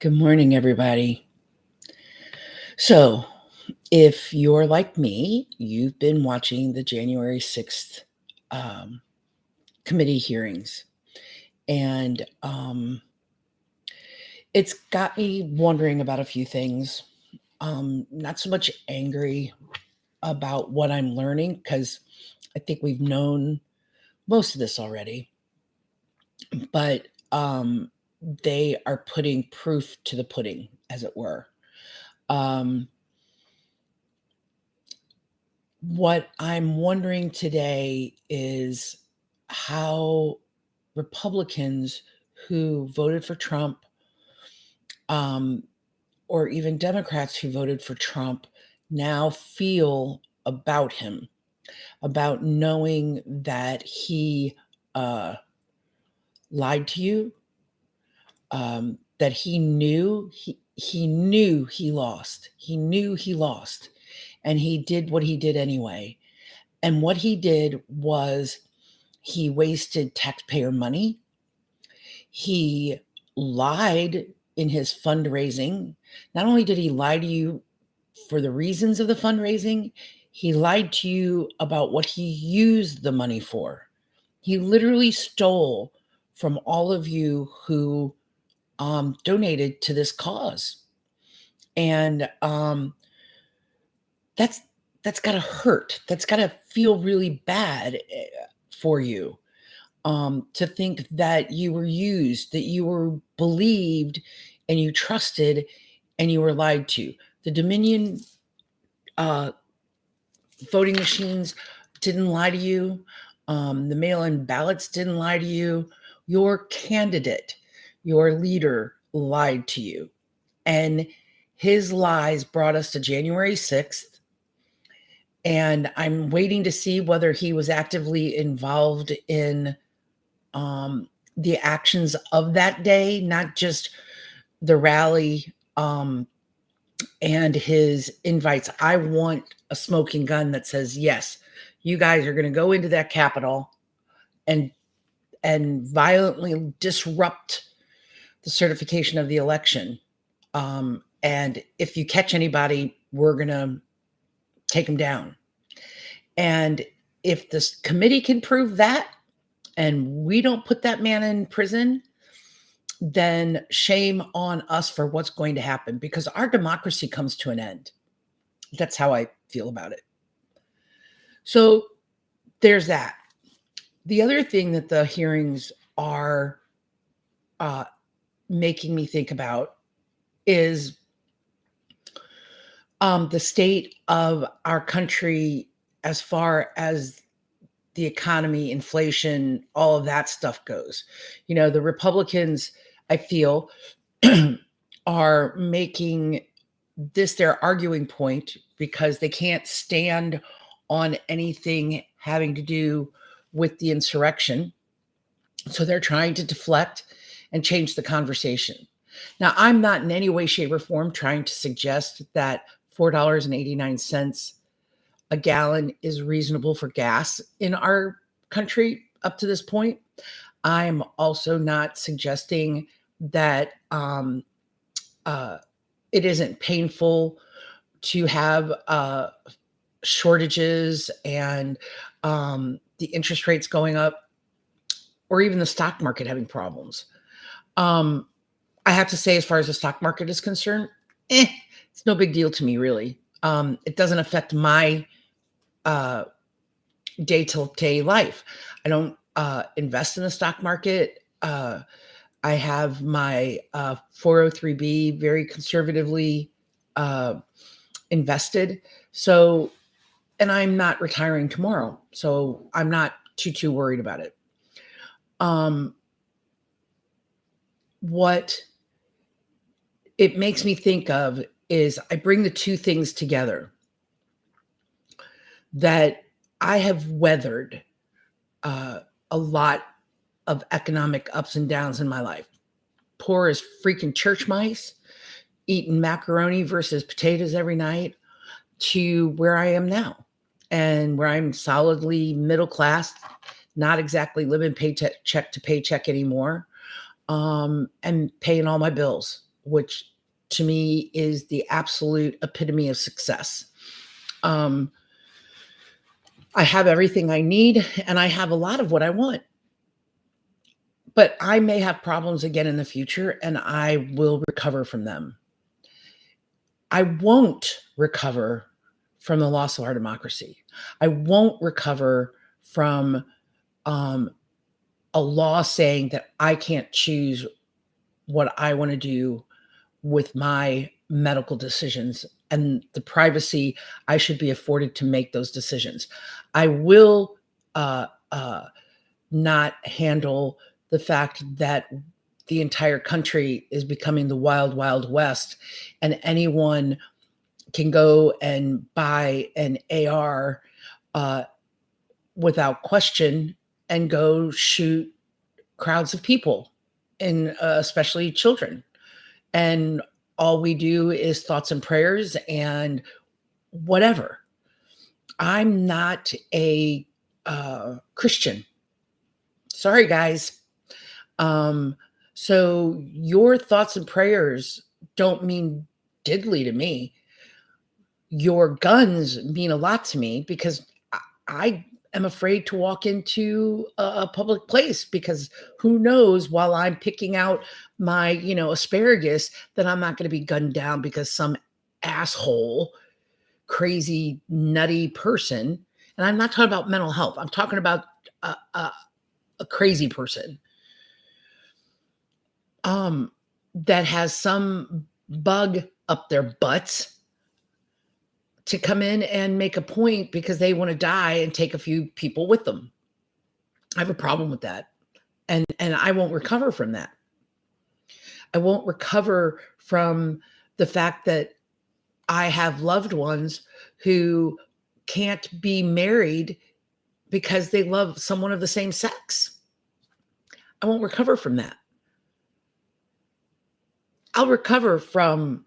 Good morning, everybody. So, if you're like me, you've been watching the January 6th um, committee hearings, and it's got me wondering about a few things. Not so much angry about what I'm learning, because I think we've known most of this already, but they are putting proof to the pudding, as it were. Um, What I'm wondering today is how Republicans who voted for Trump, um, or even Democrats who voted for Trump, now feel about him, about knowing that he uh, lied to you, that he knew he lost. He knew he lost, and he did what he did anyway. And what he did was he wasted taxpayer money. He lied in his fundraising. Not only did he lie to you for the reasons of the fundraising, he lied to you about what he used the money for. He literally stole from all of you who donated to this cause. And that's that's got to hurt. That's got to feel really bad for you. To think that you were used, that you were believed, and you trusted, and you were lied to. The Dominion uh, voting machines didn't lie to you. The mail-in ballots didn't lie to you. Your candidate, your leader, lied to you, and his lies brought us to January 6th. And I'm waiting to see whether he was actively involved in the actions of that day, not just the rally and his invites. I want a smoking gun that says, yes, you guys are going to go into that Capitol and violently disrupt the certification of the election. And if you catch anybody, we're going to take them down. And if this committee can prove that, and we don't put that man in prison, then shame on us for what's going to happen, because our democracy comes to an end. That's how I feel about it. So there's that. The other thing that the hearings are making me think about is the state of our country as far as the economy, inflation, all of that stuff goes. You know, the Republicans, I feel, are making this their arguing point because they can't stand on anything having to do with the insurrection. So they're trying to deflect and change the conversation. Now, I'm not in any way, shape, or form trying to suggest that $4.89 a gallon is reasonable for gas in our country up to this point. I'm also not suggesting that it isn't painful to have shortages and the interest rates going up, or even the stock market having problems. I have to say, as far as the stock market is concerned, it's no big deal to me, really. It doesn't affect my day-to-day life. I don't invest in the stock market. I have my 403B very conservatively invested. So, and I'm not retiring tomorrow, so I'm not too worried about it. What it makes me think of is I bring the two things together, that I have weathered a lot of economic ups and downs in my life. Poor as freaking church mice, eating macaroni versus potatoes every night, to where I am now, and where I'm solidly middle class, not exactly living paycheck to paycheck anymore, and paying all my bills. which to me is the absolute epitome of success. Um, I have everything I need and I have a lot of what I want. But I may have problems again in the future and I will recover from them. I won't recover from the loss of our democracy. I won't recover from um, a law saying that I can't choose what I want to do with my medical decisions and the privacy I should be afforded to make those decisions. I will uh, uh, not handle the fact that the entire country is becoming the wild, wild west, and anyone can go and buy an AR uh, without question and go shoot crowds of people, and especially children. And all we do is thoughts and prayers and whatever. I'm not a Christian. Sorry, guys. Um, so your thoughts and prayers don't mean diddly to me. Your guns mean a lot to me because I am afraid to walk into a public place because who knows while I'm picking out my, asparagus that I'm not going to be gunned down because some asshole, crazy, nutty person. And I'm not talking about mental health. I'm talking about a crazy person that has some bug up their butts to come in and make a point because they want to die and take a few people with them. I have a problem with that. And I won't recover from that. I won't recover from the fact that I have loved ones who can't be married because they love someone of the same sex. I won't recover from that. I'll recover from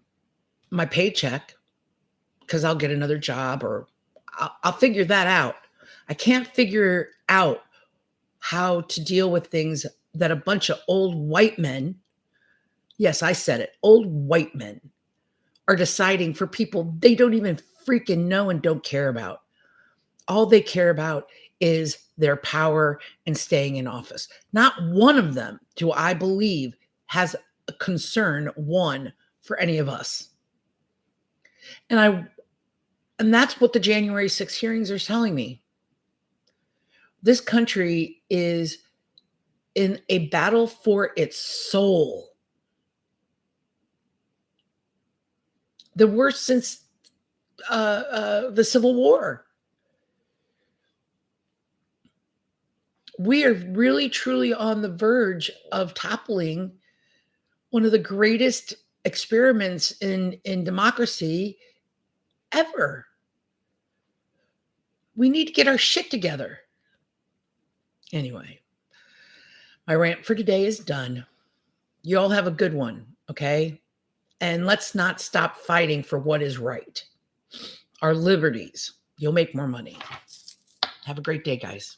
my paycheck because I'll get another job or I'll figure that out. I can't figure out how to deal with things that a bunch of old white men, yes, I said it, old white men are deciding for people they don't even freaking know and don't care about. All they care about is their power and staying in office. Not one of them, do I believe, has a concern, one, for any of us. And that's what the January 6th hearings are telling me. This country is in a battle for its soul. The worst since the Civil War. We are really, truly on the verge of toppling one of the greatest experiments in democracy ever. We need to get our shit together. Anyway, my rant for today is done. You all have a good one, okay? And let's not stop fighting for what is right. Our liberties. You'll make more money. Have a great day, guys.